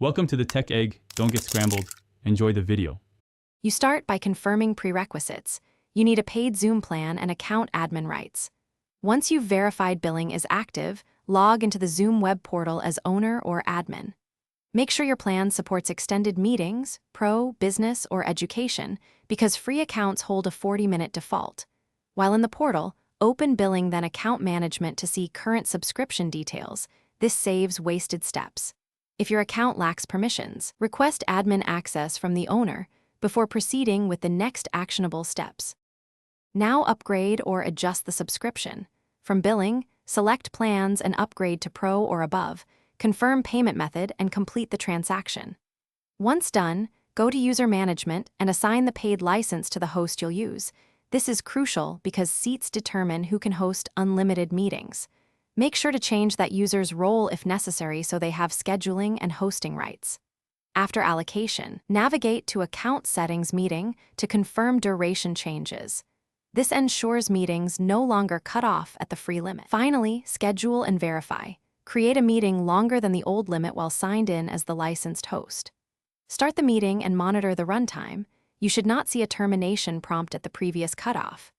Welcome to the Tech Egg. Don't get scrambled. Enjoy the video. You start by confirming prerequisites. You need a paid Zoom plan and account admin rights. Once you've verified billing is active, log into the Zoom web portal as owner or admin. Make sure your plan supports extended meetings, pro, business, or education, because free accounts hold a 40-minute default. While in the portal, open billing then account management to see current subscription details. This saves wasted steps. If your account lacks permissions, request admin access from the owner before proceeding with the next actionable steps. Now upgrade or adjust the subscription. From billing, select plans and upgrade to Pro or above, confirm payment method and complete the transaction. Once done, go to User Management and assign the paid license to the host you'll use. This is crucial because seats determine who can host unlimited meetings. Make sure to change that user's role if necessary so they have scheduling and hosting rights. After allocation, navigate to Account Settings Meeting to confirm duration changes. This ensures meetings no longer cut off at the free limit. Finally, schedule and verify. Create a meeting longer than the old limit while signed in as the licensed host. Start the meeting and monitor the runtime. You should not see a termination prompt at the previous cutoff.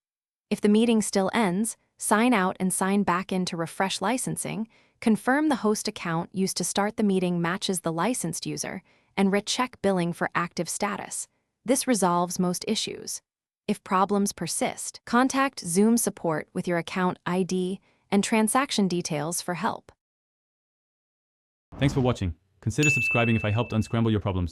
If the meeting still ends, sign out and sign back in to refresh licensing, confirm the host account used to start the meeting matches the licensed user, and recheck billing for active status. This resolves most issues. If problems persist, contact Zoom support with your account ID and transaction details for help. Thanks for watching. Consider subscribing if I helped unscramble your problems.